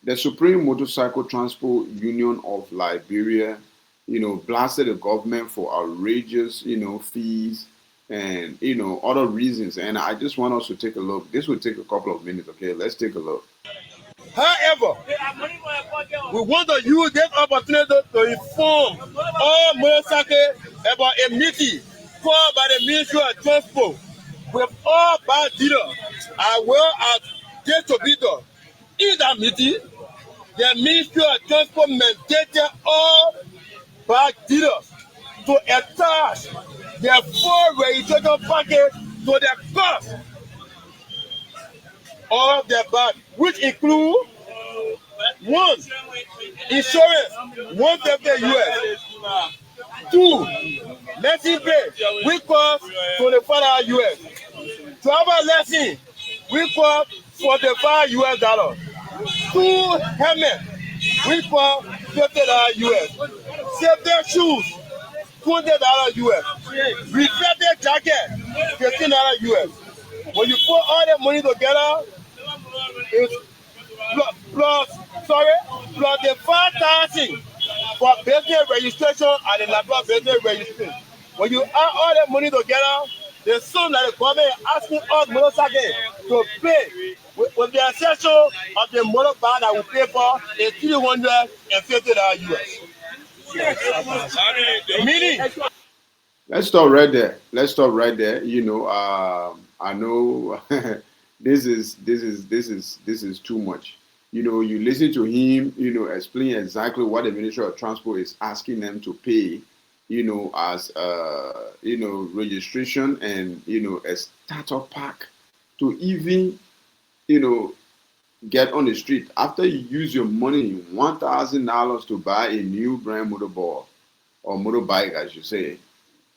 The Supreme Motorcycle Transport Union of Liberia, blasted the government for outrageous, fees and, other reasons. And I just want us to take a look. This will take a couple of minutes, okay? Let's take a look. However, we want to use this opportunity to inform all motorcyclists about a meeting called by the Ministry of Transport with all bus dealers as well as distributors. In that meeting, the Ministry of Transport mandated all bus dealers to attach their full registration package to the cost of their bus, which include one, insurance, 150 US. Two, lesson pay, which cost $25 US. Travel lesson, which cost $45 US. Two helmets, which cost $50 US. Safety shoes, $20 US. Reflective jacket, $15 US. When you put all that money together, it's plus the 5,000 for business registration and the Liberia business registration. When you add all that money together, the sum that the government is asking us motorcycles to pay with the exception of the motorbike that we pay for is $350 US. Meaning, Let's stop right there. Let's stop right there. I know this is too much. You listen to him, explain exactly what the Ministry of Transport is asking them to pay, as registration and a starter pack to even, you know, get on the street after you use your money $1,000 to buy a new brand motorball or motorbike, as you say.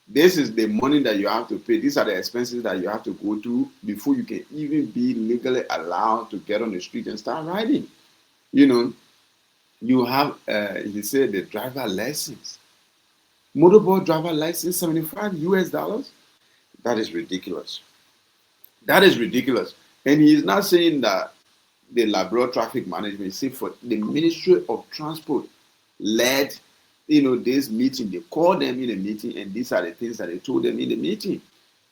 This is the money that you have to pay. These are the expenses that you have to go to before you can even be legally allowed to get on the street and start riding. You know, you have, he said, the driver license. Motorboat driver license, $75 US. That is ridiculous. That is ridiculous. And he is not saying that the Liberia Traffic Management, say for the Ministry of Transport led, this meeting. They called them in a meeting, and these are the things that they told them in the meeting.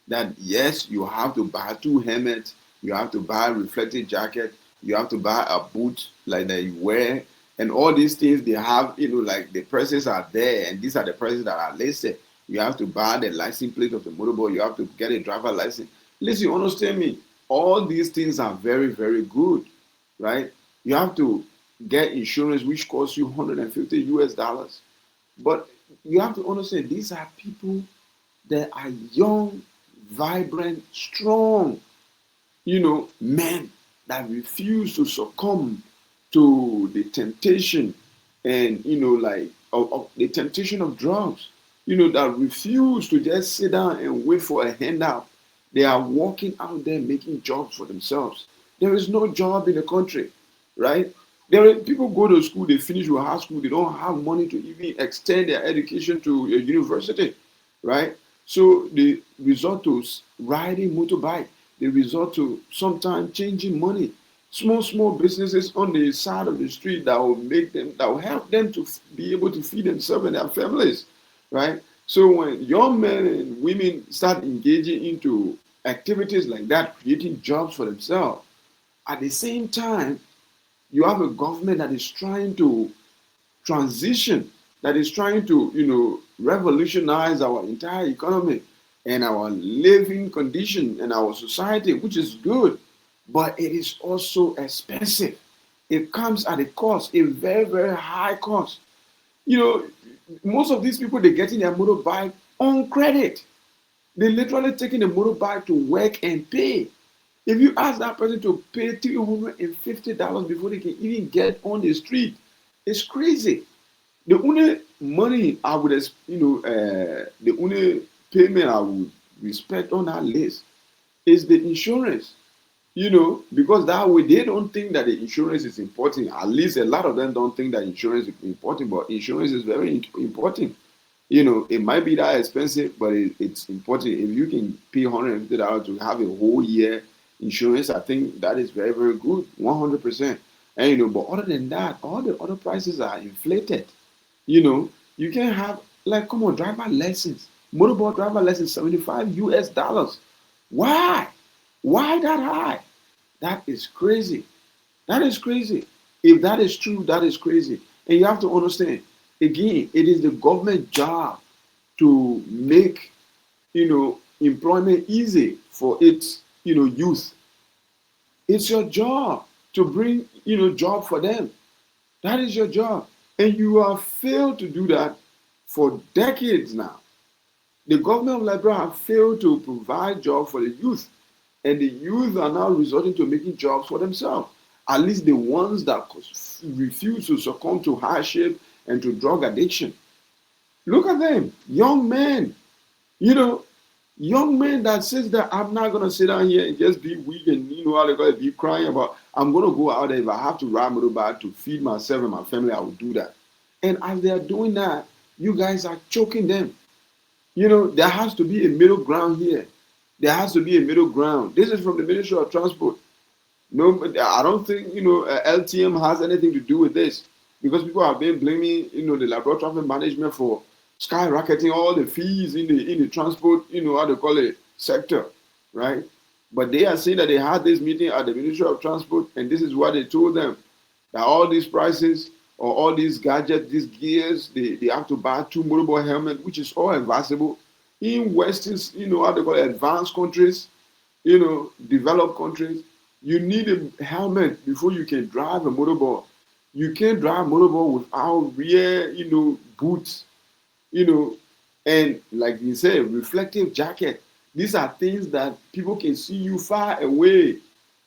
That yes, you have to buy 2 helmets, you have to buy a reflective jacket, you have to buy a boot like that you wear, and all these things they have, like the prices are there, and these are the prices that are listed. You have to buy the license plate of the motorboat, you have to get a driver license. Listen, you understand me? All these things are very, very good, right? You have to get insurance, which costs you $150 US. But you have to understand, these are people that are young, vibrant, strong, men that refuse to succumb to the temptation and, of the temptation of drugs, that refuse to just sit down and wait for a handout. They are walking out there making jobs for themselves. There is no job in the country, right? People go to school, they finish with high school, they don't have money to even extend their education to a university, right? So they resort to riding motorbike. They resort to sometimes changing money. Small businesses on the side of the street that will help them to be able to feed themselves and their families, right? So when young men and women start engaging into activities like that, creating jobs for themselves, at the same time, you have a government that is trying to transition, that is trying to, revolutionize our entire economy and our living condition and our society, which is good, but it is also expensive. It comes at a cost, a very, very high cost. You know, most of these people, they're getting their motorbike on credit. They're literally taking a motorbike to work and pay. If you ask that person to pay $350 before they can even get on the street, it's crazy. The only money I would, the only payment I would respect on that list is the insurance. Because that way they don't think that the insurance is important. At least a lot of them don't think that insurance is important, but insurance is very important. It might be that expensive, but it's important. If you can pay $150 to have a whole year insurance, I think that is very, very good, 100%. And but other than that, all the other prices are inflated. You can have, like, come on, driver lessons, motorboat driver lessons, $75 US. Why? Why that high? That is crazy. That is crazy. If that is true, that is crazy. And you have to understand, again, it is the government job to make, employment easy for its, youth. It's your job to bring, job for them. That is your job. And you have failed to do that for decades now. The government of Liberia have failed to provide jobs for the youth. And the youth are now resorting to making jobs for themselves. At least the ones that refuse to succumb to hardship and to drug addiction. Look at them, young men. Young men that says that I'm not gonna sit down here and just be weak and how they call it, be crying about, I'm gonna go out there. If I have to ride motorbike to feed myself and my family, I will do that. And as they are doing that, you guys are choking them. There has to be a middle ground here. There has to be a middle ground. This is from the Ministry of Transport. No, I don't think LTM has anything to do with this, because people have been blaming the Liberia Traffic Management for skyrocketing all the fees in the transport how they call it, sector, right? But they are saying that they had this meeting at the Ministry of Transport, and this is what they told them, that all these prices or all these gadgets, these gears, they have to buy 2 motorboat helmets, which is all advisable in Western, how they call it, advanced countries, developed countries. You need a helmet before you can drive a motorboat. You can't drive a motorboat without rear, boots, and like you said, reflective jacket. These are things that people can see you far away.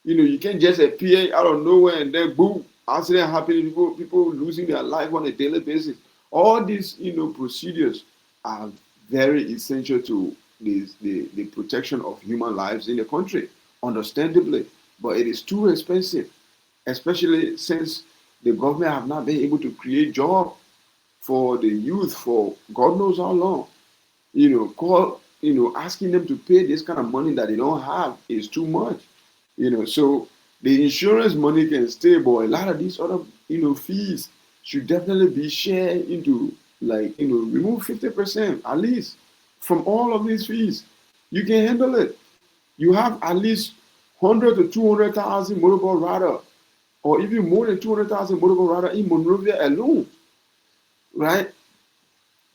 You can't just appear out of nowhere and then boom, accident happening, people losing their life on a daily basis. All these, procedures are very essential to the protection of human lives in the country, understandably. But it is too expensive, especially since the government have not been able to create jobs for the youth for God knows how long. Asking them to pay this kind of money that they don't have is too much. So the insurance money can stay, but a lot of these other, fees should definitely be shared into, like, remove 50% at least from all of these fees. You can handle it. You have at least 100 to 200,000 motorboat rider, or even more than 200,000 motorboat rider in Monrovia alone, right?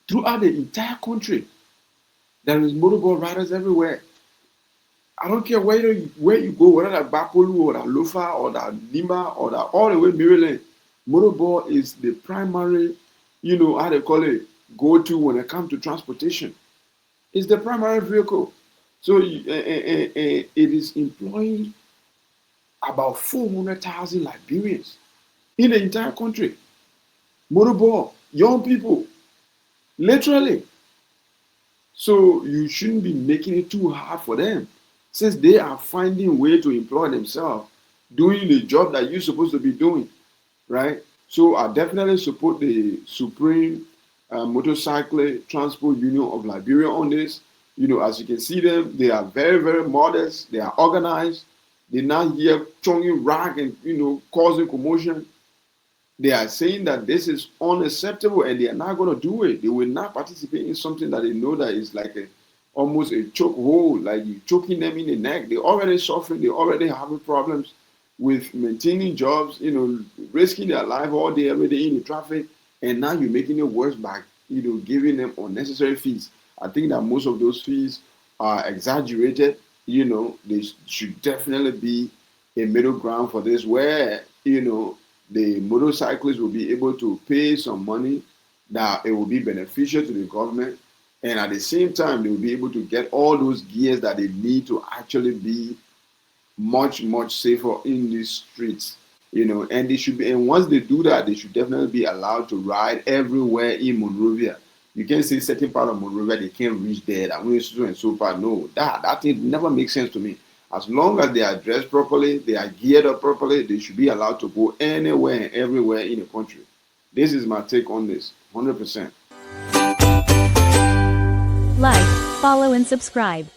Throughout the entire country, there is motorboat riders everywhere. I don't care where you go, whether that Bapolu or that Lofa or that Lima or that all the way Maryland, motorboat is the primary, how they call it, go-to when it comes to transportation. It's the primary vehicle. So it is employing about 400,000 Liberians in the entire country. Motorboat, young people, literally. So you shouldn't be making it too hard for them, since they are finding a way to employ themselves, doing the job that you're supposed to be doing, right? So I definitely support the Supreme Motorcycle Transport Union of Liberia on this. As you can see them, they are very, very modest. They are organized. They're not here throwing rag and, causing commotion. They are saying that this is unacceptable and they are not going to do it. They will not participate in something that they know that is like almost a choke hold, like you choking them in the neck. They're already suffering. They're already having problems with maintaining jobs, risking their life all day, every day in the traffic. And now you're making it worse by, giving them unnecessary fees. I think that most of those fees are exaggerated. They should definitely be a middle ground for this where, the motorcyclists will be able to pay some money that it will be beneficial to the government. And at the same time, they will be able to get all those gears that they need to actually be much, much safer in these streets. And they should be, and once they do that, they should definitely be allowed to ride everywhere in Monrovia. You can't say certain part of Monrovia they can't reach there. That way so and so far. No, that thing never makes sense to me. As long as they are dressed properly, they are geared up properly, they should be allowed to go anywhere and everywhere in the country. This is my take on this, 100%. Like, follow and subscribe.